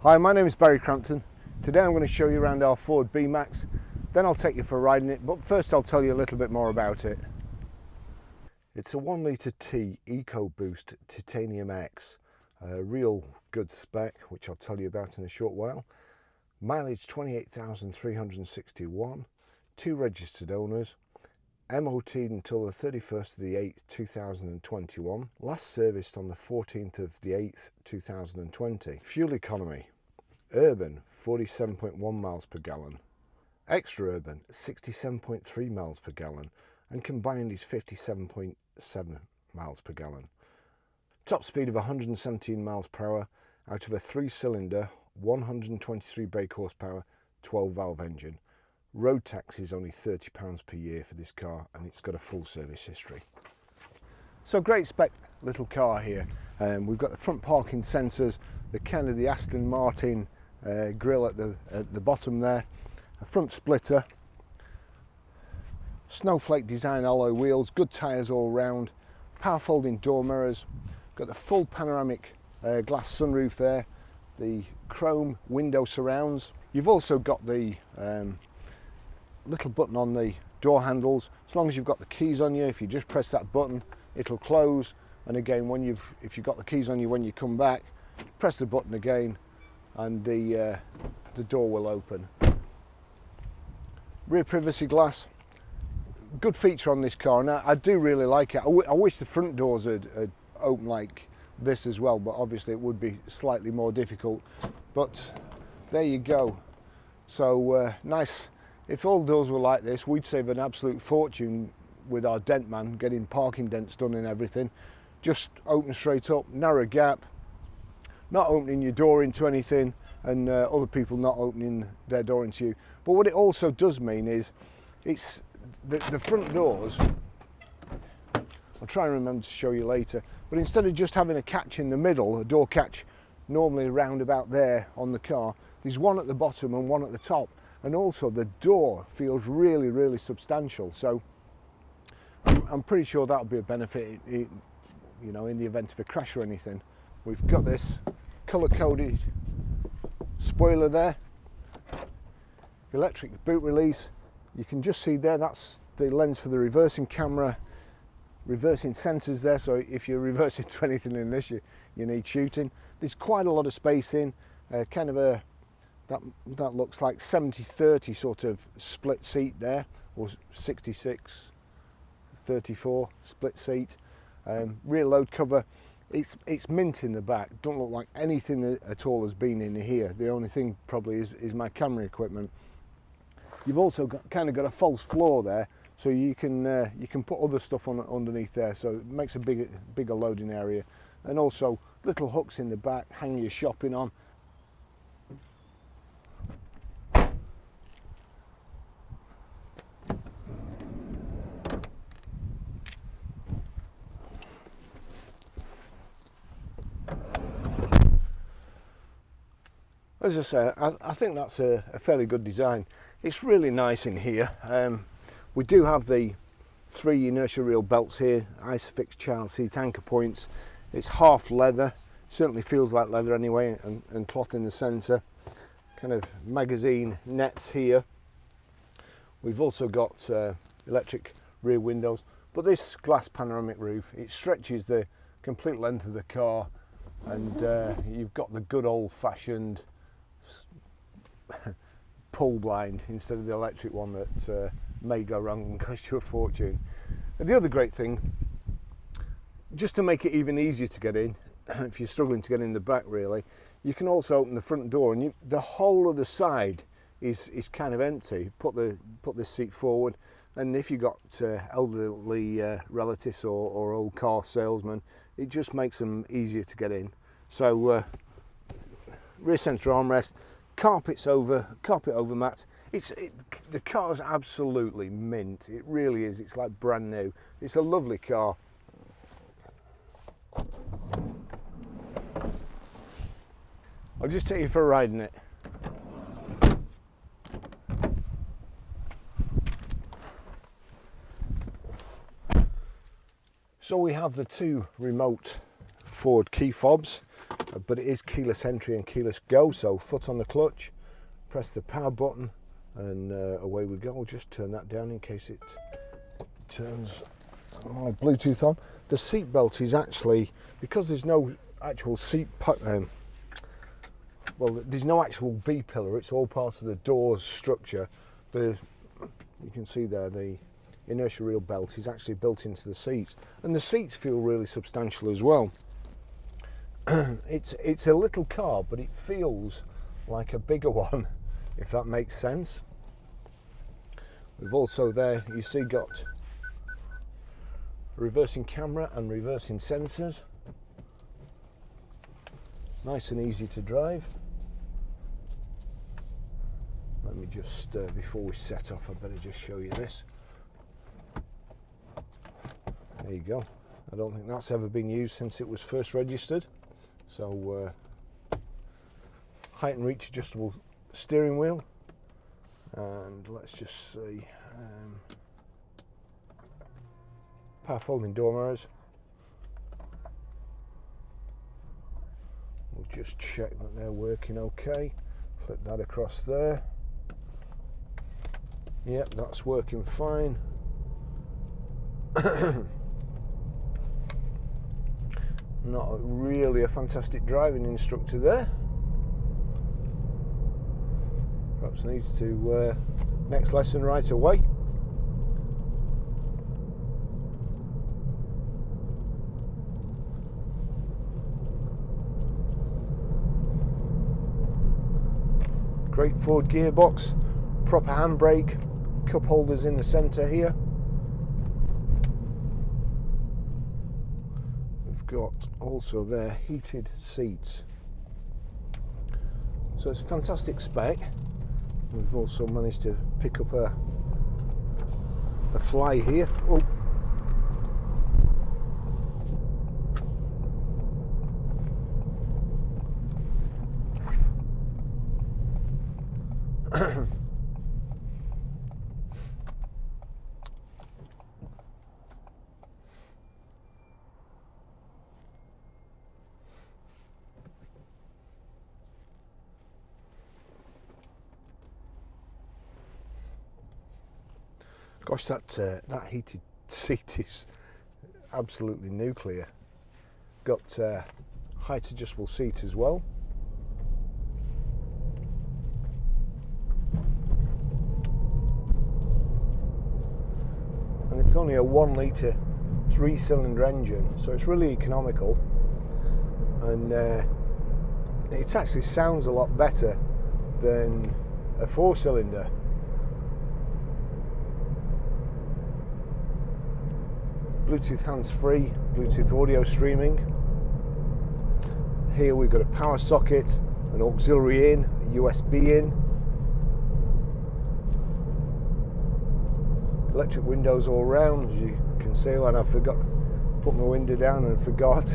Hi, my name is Barry Crampton. Today I'm going to show you around our Ford B-Max, then I'll take you for a ride in it, but first I'll tell you a little bit more about it. It's a 1 litre T EcoBoost Titanium X, a real good spec, which I'll tell you about in a short while. Mileage 28,361, 2 registered owners, MOT'd until the 31st of the 8th 2021, last serviced on the 14th of the 8th 2020. Fuel economy: urban 47.1 miles per gallon, extra urban 67.3 miles per gallon, and combined is 57.7 miles per gallon. Top speed of 117 miles per hour out of a 3-cylinder 123 brake horsepower 12 valve engine. Road tax is only £30 per year for this car, and it's got a full service history. So great spec little car here. We've got the front parking sensors, the Aston Martin grille at the bottom there, a front splitter, snowflake design alloy wheels, good tyres all round, power folding door mirrors, got the full panoramic glass sunroof there, the chrome window surrounds. You've also got the little button on the door handles. As long as you've got the keys on you, if you just press that button, it'll close. And again, if you've got the keys on you when you come back, press the button again, and the door will open. Rear privacy glass, good feature on this car, and I do really like it. I wish the front doors would open like this as well, but obviously it would be slightly more difficult. But there you go. So nice. If all doors were like this, we'd save an absolute fortune with our dent man, getting parking dents done and everything. Just open straight up, narrow gap, not opening your door into anything, and other people not opening their door into you. But what it also does mean is, it's the front doors, I'll try and remember to show you later, but instead of just having a catch in the middle, a door catch normally around about there on the car, there's one at the bottom and one at the top. And also the door feels really, really substantial. So I'm pretty sure that'll be a benefit, you know, in the event of a crash or anything. We've got this colour-coded spoiler there, electric boot release. You can just see there, that's the lens for the reversing camera, reversing sensors there. So if you're reversing to anything in this, you need shooting. There's quite a lot of space in, kind of a that looks like 70-30 sort of split seat there, or 66-34 split seat. Rear load cover, it's mint in the back. Don't look like anything at all has been in here. The only thing probably is my camera equipment. You've also kind of got a false floor there, so you can put other stuff on underneath there, so it makes a bigger loading area. And also little hooks in the back, hang your shopping on. As I say, I think that's a fairly good design. It's really nice in here. We do have the 3 inertia reel belts here, Isofix child seat anchor points. It's half leather, certainly feels like leather anyway, and cloth in the centre. Kind of magazine nets here. We've also got electric rear windows, but this glass panoramic roof, it stretches the complete length of the car, and you've got the good old-fashioned pull blind instead of the electric one that may go wrong and cost you a fortune. And the other great thing, just to make it even easier to get in, if you're struggling to get in the back really, you can also open the front door, and the whole of the side is kind of empty. Put this seat forward, and if you've got elderly relatives or old car salesmen, it just makes them easier to get in. So rear centre armrest, carpet over mat. The car's absolutely mint. It really is. It's like brand new. It's a lovely car. I'll just take you for a ride in it. So we have the 2 remote Ford key fobs. but it is keyless entry and keyless go, so foot on the clutch, press the power button, and away we go. I'll just turn that down in case it turns my Bluetooth on. The seat belt is actually, because there's no actual there's no actual B pillar, it's all part of the door's structure. You can see there the inertia reel belt is actually built into the seats, and the seats feel really substantial as well. It's a little car, but it feels like a bigger one, if that makes sense. We've also there, you see, got reversing camera and reversing sensors. Nice and easy to drive. Let me just, before we set off, I better just show you this. There you go. I don't think that's ever been used since it was first registered. So, height and reach adjustable steering wheel. And let's just see, power folding door mirrors. We'll just check that they're working okay. Flip that across there. Yep, that's working fine. Not really a fantastic driving instructor there. Perhaps needs to next lesson right away. Great Ford gearbox, proper handbrake, cup holders in the centre here. We've got also there heated seats. So it's a fantastic spec. We've also managed to pick up a fly here. Oh. Gosh, that heated seat is absolutely nuclear. Got height adjustable seat as well. And it's only a 1 litre 3-cylinder engine, so it's really economical, and it actually sounds a lot better than a 4-cylinder. Bluetooth hands-free, Bluetooth audio streaming. Here we've got a power socket, an auxiliary in, a USB in. Electric windows all round, as you can see. When I put my window down and forgot,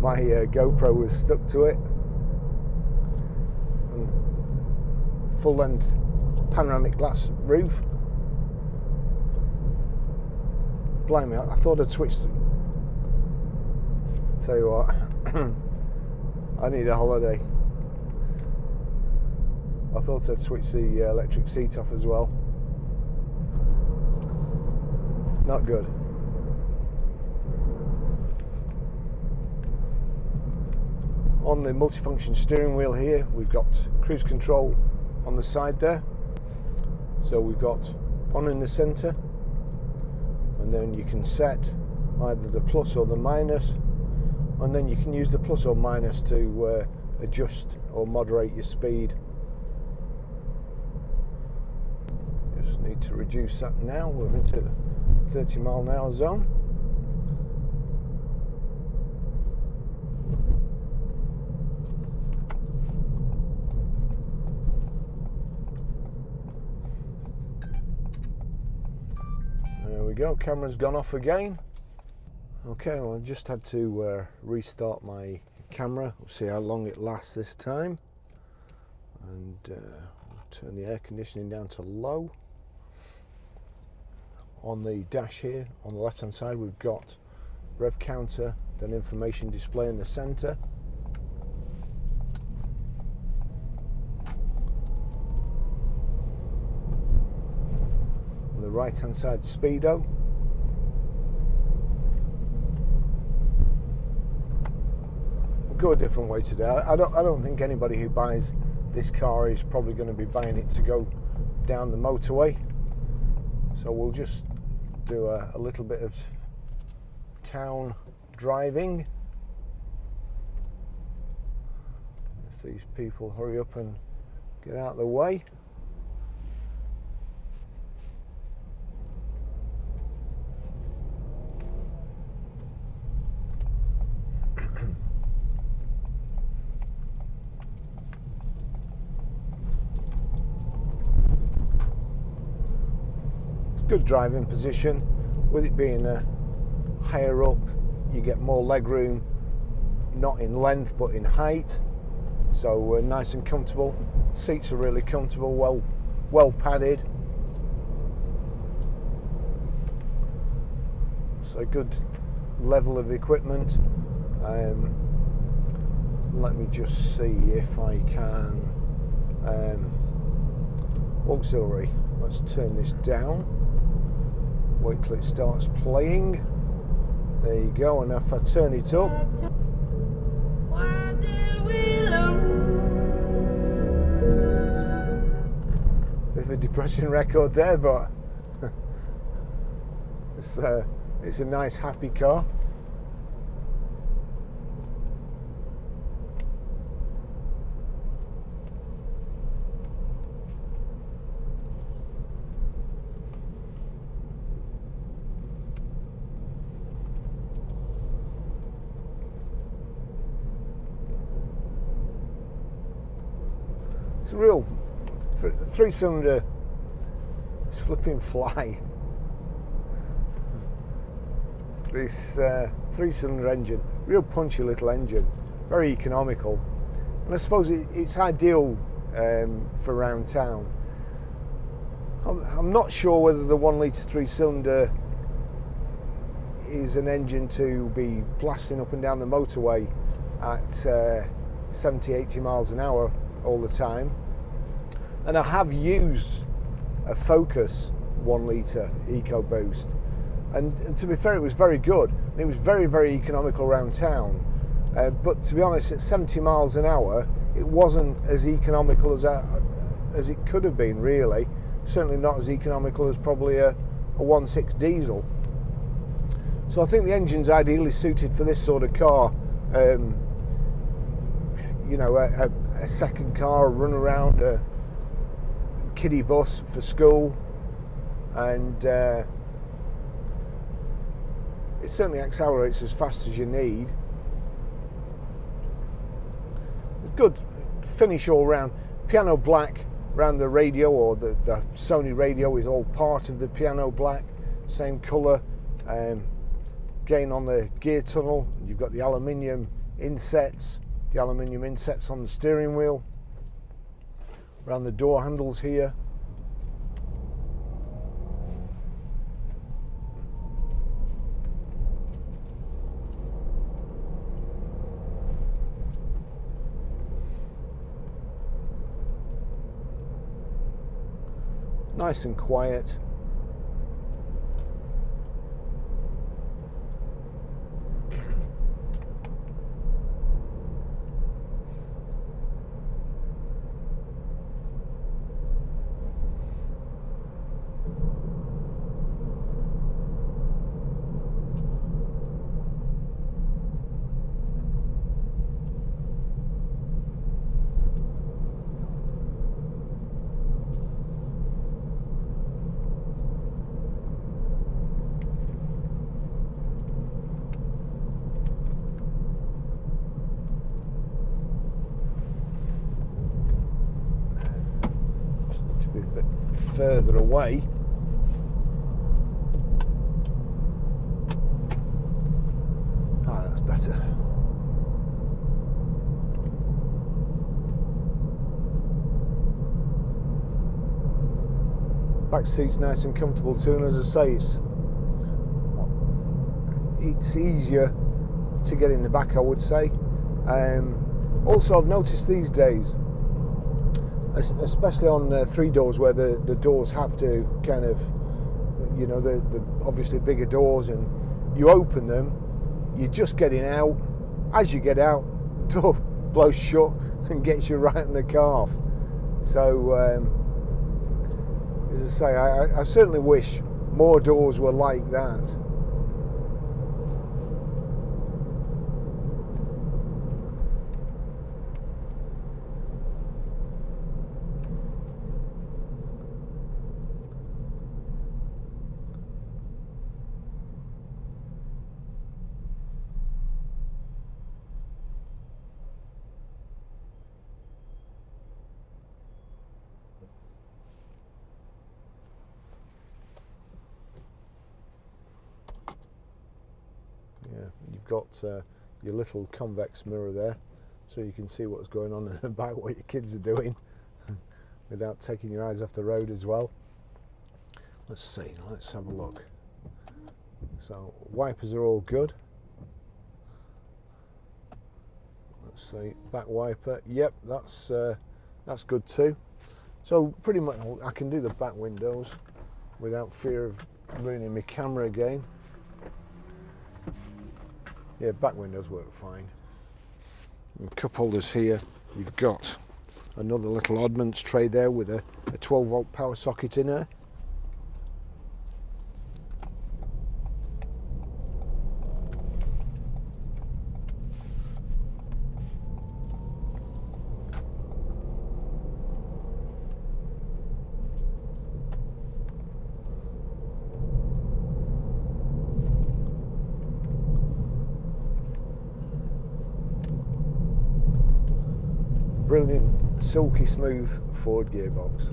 my GoPro was stuck to it. And full-length panoramic glass roof. Blimey, I thought I'd switched. Tell you what, I need a holiday. I thought I'd switch the electric seat off as well. Not good. On the multifunction steering wheel here, we've got cruise control on the side there. So we've got on in the centre, and then you can set either the plus or the minus, and then you can use the plus or minus to adjust or moderate your speed. Just need to reduce that now. We're into 30 mile an hour zone. There we go, camera's gone off again. Okay, well, I just had to restart my camera. We'll see how long it lasts this time. And I'll turn the air conditioning down to low. On the dash here, on the left hand side, we've got rev counter, then information display in the center. right hand side speedo. We'll go a different way today. I don't think anybody who buys this car is probably going to be buying it to go down the motorway. So we'll just do a little bit of town driving. If these people hurry up and get out of the way. Good driving position. With it being higher up, you get more leg room, not in length but in height, so nice and comfortable. Seats are really comfortable, well padded, so a good level of equipment. Let me just see if I can auxiliary. Let's turn this down. Wait till it starts playing. There you go, and if I turn it up, bit of a depressing record there, but it's a nice happy car. It's a real 3-cylinder. It's flipping fly. This 3-cylinder engine, real punchy little engine, very economical, and I suppose it's ideal for around town. I'm not sure whether the 1 litre 3-cylinder is an engine to be blasting up and down the motorway at 70-80 miles an hour all the time. And I have used a Focus 1 litre EcoBoost, and to be fair, it was very good. And it was very, very economical around town. But to be honest, at 70 miles an hour, it wasn't as economical as it could have been, really. Certainly not as economical as probably a 1.6 diesel. So I think the engine's ideally suited for this sort of car. You know, a second car, a run around, a kiddie bus for school, and it certainly accelerates as fast as you need. Good finish all round. Piano black around the radio, or the Sony radio is all part of the piano black, same colour. Again, on the gear tunnel, you've got the aluminium insets. The aluminium insets on the steering wheel, around the door handles here. Nice and quiet. To be a bit further away. Ah, that's better. Back seat's nice and comfortable too, and as I say, it's easier to get in the back, I would say. Also, I've noticed these days, especially on 3 doors, where the doors have to kind of you know, the obviously bigger doors, and you open them, you're just getting out. As you get out, door blows shut and gets you right in the calf. So as I say, I certainly wish more doors were like that. Yeah, you've got your little convex mirror there, so you can see what's going on in the back, what your kids are doing, without taking your eyes off the road as well. Let's see, let's have a look. So wipers are all good. Let's see, back wiper, yep, that's good too. So pretty much I can do the back windows without fear of ruining my camera again. Yeah, back windows work fine. And cup holders here, you've got another little oddments tray there with a 12 volt power socket in there. Brilliant, silky smooth Ford gearbox.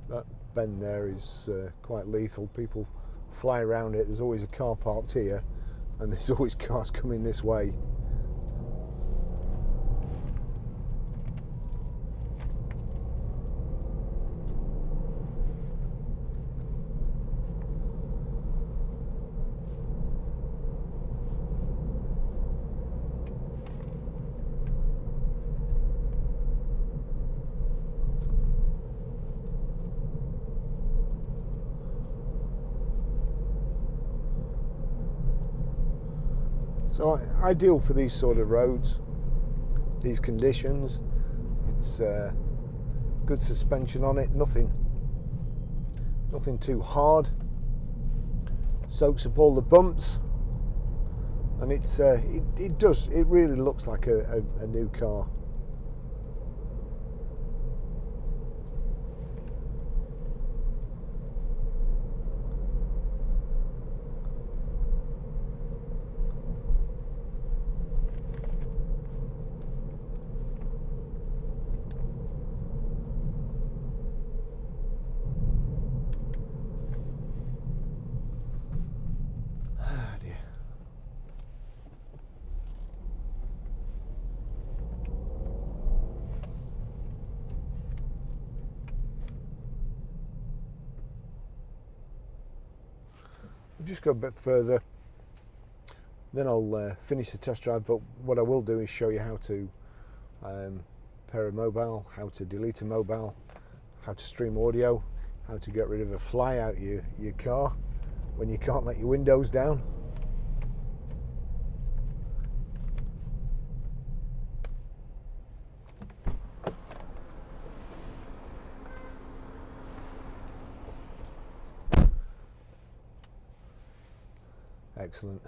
That bend there is quite lethal. People fly around it. There's always a car parked here, and there's always cars coming this way. So ideal for these sort of roads, these conditions. It's good suspension on it, nothing too hard. Soaks up all the bumps, and it really looks like a new car. Just go a bit further, then I'll finish the test drive, but what I will do is show you how to pair a mobile, how to delete a mobile, how to stream audio, how to get rid of a fly out your car when you can't let your windows down. Excellent,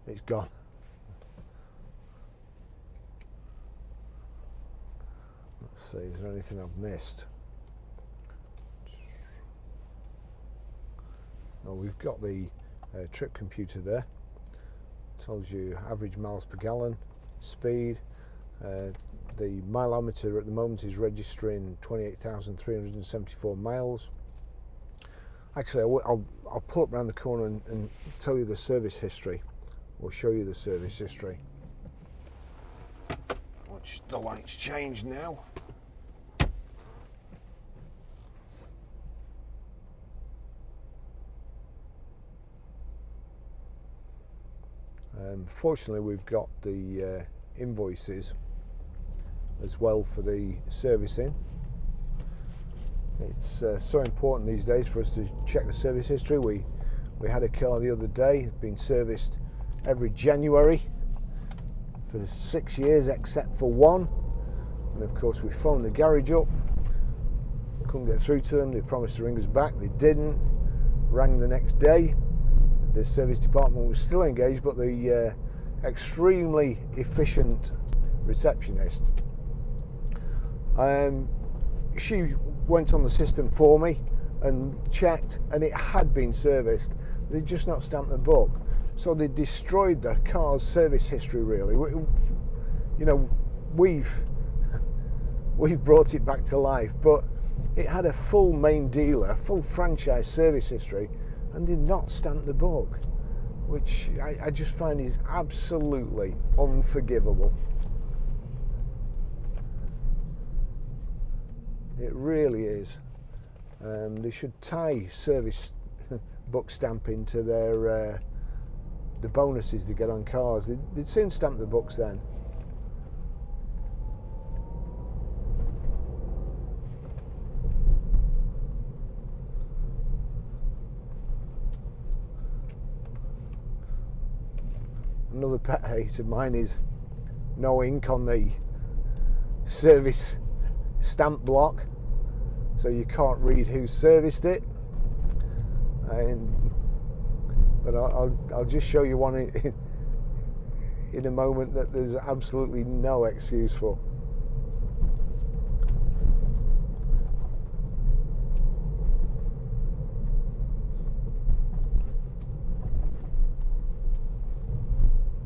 it's gone. Let's see, is there anything I've missed? Oh, we've got the trip computer there. Tells you average miles per gallon, speed. The mileometer at the moment is registering 28,374 miles. Actually, I'll pull up around the corner and tell you the service history, or show you the service history. Watch the lights change now. Fortunately, we've got the invoices as well for the servicing. It's so important these days for us to check the service history. We had a car the other day, been serviced every January for 6 years except for one, and of course we phoned the garage up, couldn't get through to them. They promised to ring us back, they didn't. Rang the next day, the service department was still engaged, but the extremely efficient receptionist, she went on the system for me and checked, and it had been serviced. They'd just not stamped the book, so they destroyed the car's service history. Really, you know, we've brought it back to life, but it had a full main dealer, full franchise service history, and did not stamp the book, which I just find is absolutely unforgivable. It really is. They should tie service book stamping to their the bonuses they get on cars. They'd soon stamp the books then. Another pet hate of mine is no ink on the service stamp block, so you can't read who serviced it. But I'll just show you one in a moment that there's absolutely no excuse for.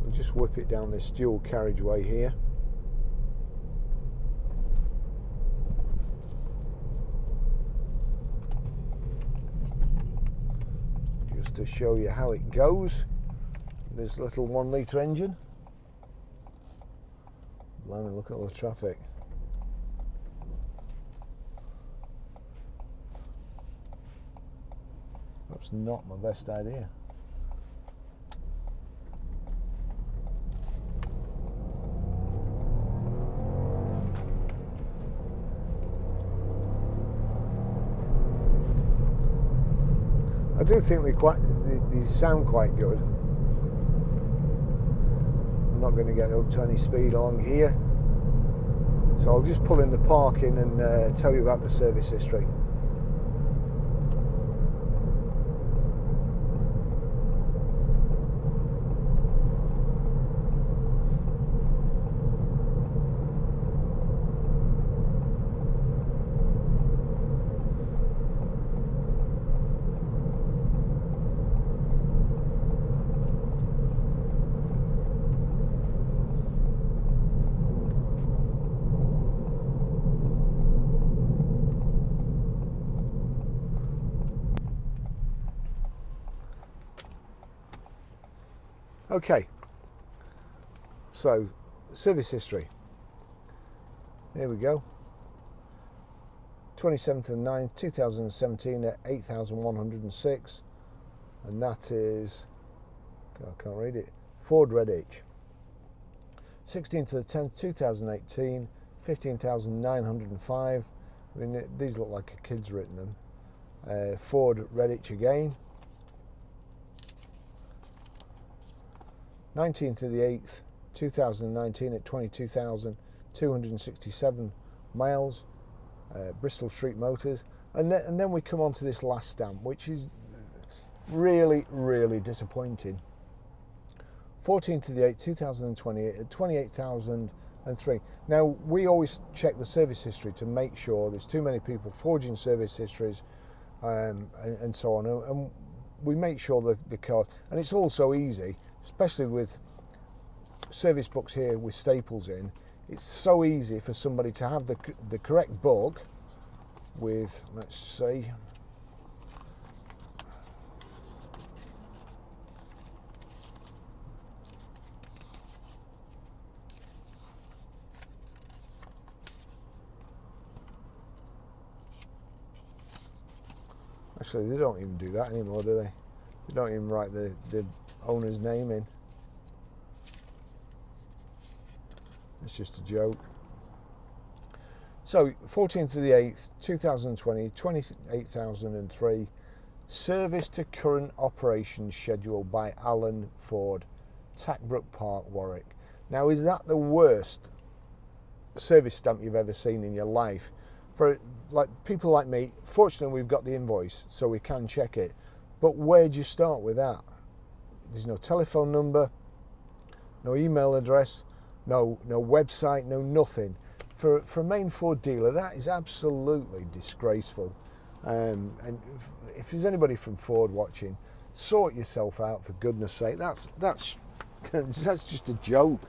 We'll just whip it down this dual carriageway here. Just to show you how it goes. This little 1 litre engine. Blimey, look at all the traffic. That's not my best idea. I do think they sound quite good. I'm not going to get up to any speed along here, so I'll just pull in the parking and tell you about the service history. Okay, so service history. Here we go. 27th of 9th 2017 at 8,106, and that is, I can't read it, Ford Redditch. 16th of the 10th 2018, 15,905. I mean, these look like a kid's written them. Ford Redditch again. 19th of the 8th 2019 at 22,267 miles, Bristol Street Motors, and then we come on to this last stamp, which is really disappointing. 14th of the 8th 2028 at 28,003. Now, we always check the service history to make sure there's too many people forging service histories and so on, and we make sure that the car, and it's all so easy, especially with service books here with staples in. It's so easy for somebody to have the correct book with, let's see, Actually, they don't even do that anymore, do they? They don't even write the owner's name in. It's just a joke. So 14th of the 8th 2020, 28,003, service to current operations schedule by Alan Ford, Tackbrook Park, Warwick. Now, is that the worst service stamp you've ever seen in your life? For like people like me, fortunately we've got the invoice so we can check it, but where do you start with that? There's no telephone number, no email address, no website, no nothing. For a main Ford dealer, that is absolutely disgraceful. And if there's anybody from Ford watching, sort yourself out, for goodness sake. That's just a joke.